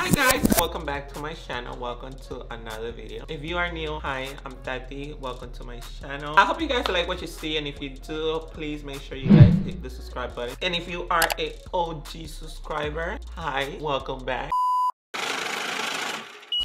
Hi guys, welcome back to my channel. Welcome to another video. If you are new, hi, I'm Tati. Welcome to my channel. I hope you guys like what you see, and if you do, please make sure you guys hit the subscribe button. And if you are a OG subscriber, hi, welcome back.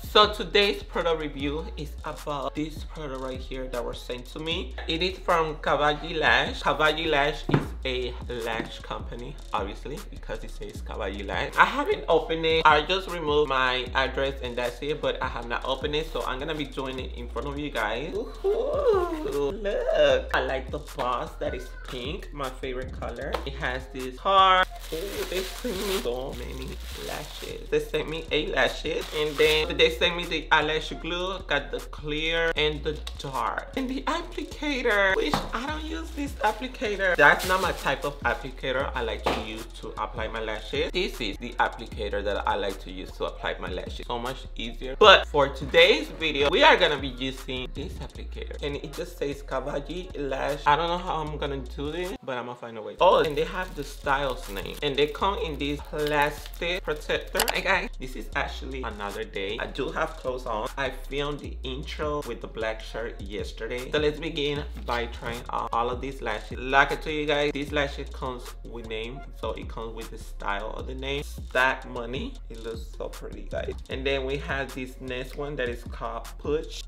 So today's product review is about this product right here that was sent to me. It is from Cavalli Lash. Cavalli Lash is a lash company, obviously, because it says Cavalli Lash. I haven't opened it. I just removed my address and that's it, but I have not opened it, so I'm gonna be doing it in front of you guys. Ooh, look, I like the box that is pink, my favorite color. It has this heart. Ooh, they sent me so many lashes. They sent me 8 lashes, and then they sent me the eyelash glue, got the clear and the dark, and the applicator, which I don't use this applicator. That's not my type of applicator I like to use to apply my lashes. This is the applicator that I like to use to apply my lashes. So much easier. But for today's video, we are gonna be using this applicator, and it just says Cavalli Lash. I don't know how I'm gonna do this, but I'm gonna find a way. Oh, and they have the style's name, and they come in this plastic protector. Hey guys, this is actually another day. I do have clothes on. I filmed the intro with the black shirt yesterday. So let's begin by trying out all of these lashes. Like I told you guys, these lashes comes with name, so it comes with the style of the name. Stack Money. It looks so pretty, guys. And then we have this next one that is called Push.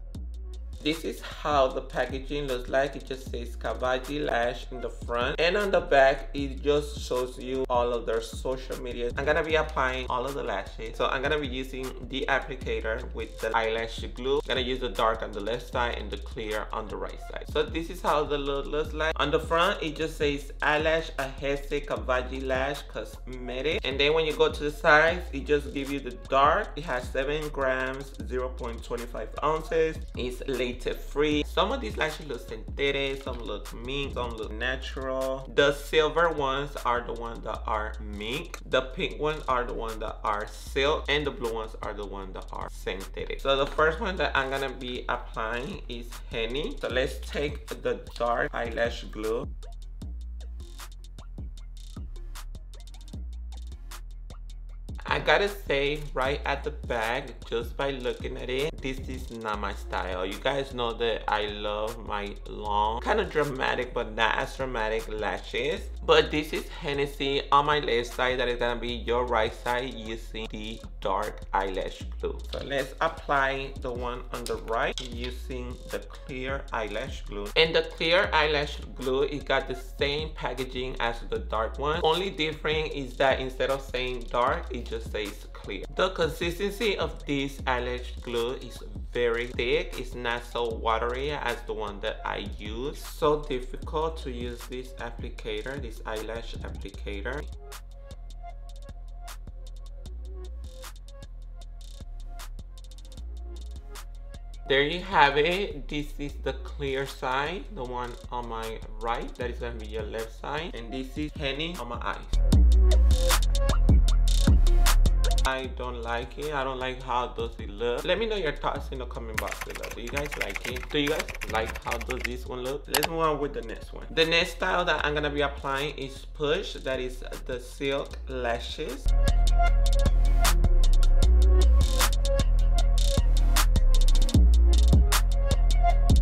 This is how the packaging looks like. It just says Cavalli Lash in the front, and on the back it just shows you all of their social media. I'm gonna be applying all of the lashes, so I'm gonna be using the applicator with the eyelash glue. I'm gonna use the dark on the left side and the clear on the right side. So this is how the look looks like. On the front it just says eyelash adhesive Cavalli Lash cosmetic, and then when you go to the sides it just gives you the dark. It has 7 grams, 0.25 ounces. It's latex free. Some of these lashes look synthetic, some look mink, some look natural. The silver ones are the ones that are mink, the pink ones are the ones that are silk, and the blue ones are the ones that are synthetic. So the first one that I'm gonna be applying is Henny. So let's take the dark eyelash glue. I gotta say, right at the back, just by looking at it, this is not my style. You guys know that I love my long, kind of dramatic but not as dramatic lashes. But this is Hennessy on my left side. That is gonna be your right side using the dark eyelash glue. So let's apply the one on the right using the clear eyelash glue. And the clear eyelash glue, it got the same packaging as the dark one. Only difference is that instead of saying dark, it just says clear. The consistency of this eyelash glue is very thick. It's not so watery as the one that I use. So difficult to use this applicator, this eyelash applicator. There you have it. This is the clear side, the one on my right. That is gonna be your left side, and this is Henny on my eyes. I don't like it. I don't like how does it look. Let me know your thoughts in the comment box below. Do you guys like it? Do you guys like how does this one look? Let's move on with the next one. The next style that I'm gonna be applying is Push. That is the silk lashes.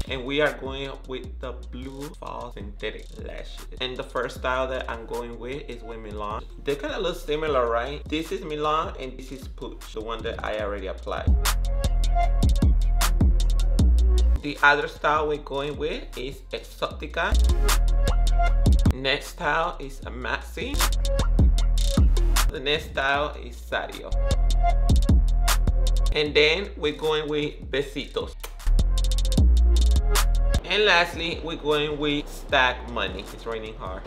And we are going with the blue fall synthetic lashes. And the first style that I'm going with is with Milan. They kind of look similar, right? This is Milan and this is Push, the one that I already applied. The other style we're going with is Exotica. Next style is Maxi. The next style is Sario. And then we're going with Besitos. And lastly, we're going with Stack Money. It's raining hard.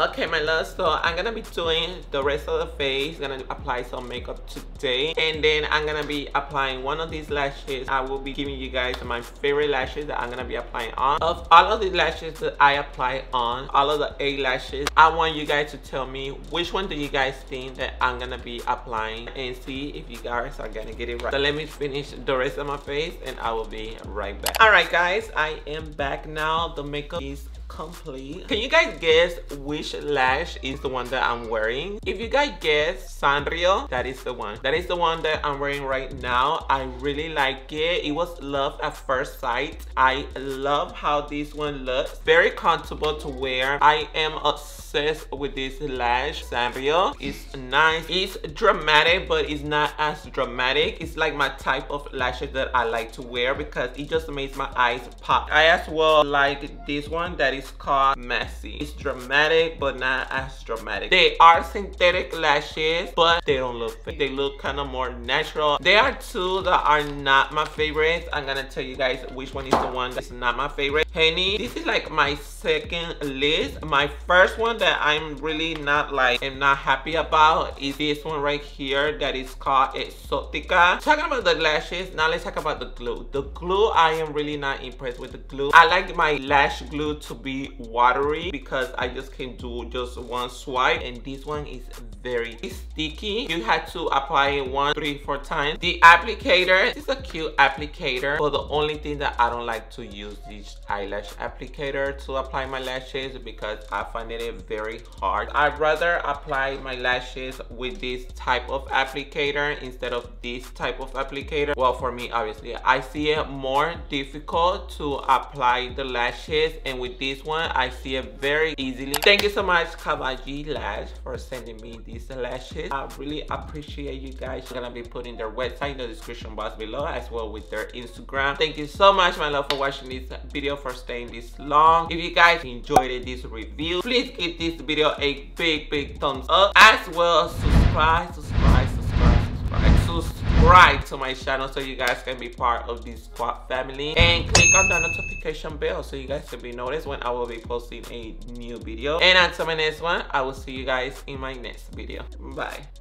Okay, my love, so I'm gonna be doing the rest of the face. Gonna apply some makeup today, and then I'm gonna be applying one of these lashes. I will be giving you guys my favorite lashes that I'm gonna be applying on. Of all of the lashes that I apply on, all of the 8 lashes, I want you guys to tell me which one do you guys think that I'm gonna be applying, and see if you guys are gonna get it right. So let me finish the rest of my face and I will be right back. All right, guys, I am back now. The makeup is complete. Can you guys guess which lash is the one that I'm wearing? If you guys guess Sanrio, that is the one. That is the one that I'm wearing right now. I really like it. It was love at first sight. I love how this one looks. Very comfortable to wear. I am obsessed with this lash. Sanrio is nice. It's dramatic, but it's not as dramatic. It's like my type of lashes that I like to wear because it just makes my eyes pop. I as well like this one that is called Messy. It's dramatic, but not as dramatic. They are synthetic lashes, but they don't look fake. They look kind of more natural. There are 2 that are not my favorites. I'm gonna tell you guys which one is the one that's not my favorite. Henny, this is like my second list. My first one that I'm really not happy about is this one right here that is called Exotica. Talking about the lashes, now let's talk about the glue. The glue, I am really not impressed with the glue. I like my lash glue to be watery because I just can do just one swipe, and this one is very sticky. You had to apply it 1, 3, 4 times. The applicator, this is a cute applicator, but the only thing that I don't like to use this eyelash applicator to apply my lashes because I find it very hard. I'd rather apply my lashes with this type of applicator instead of this type of applicator. Well, for me, obviously, I see it more difficult to apply the lashes, and with this one, I see it very easily. Thank you so much, Cavalli Lash, for sending me these lashes. I really appreciate you guys. I'm gonna be putting their website in the description box below, as well with their Instagram. Thank you so much, my love, for watching this video, for staying this long. If you guys enjoyed this review, please give this video a big thumbs up, as well subscribe to my channel so you guys can be part of this squad family, and click on the notification bell so you guys can be noticed when I will be posting a new video. And until my next one, I will see you guys in my next video. Bye.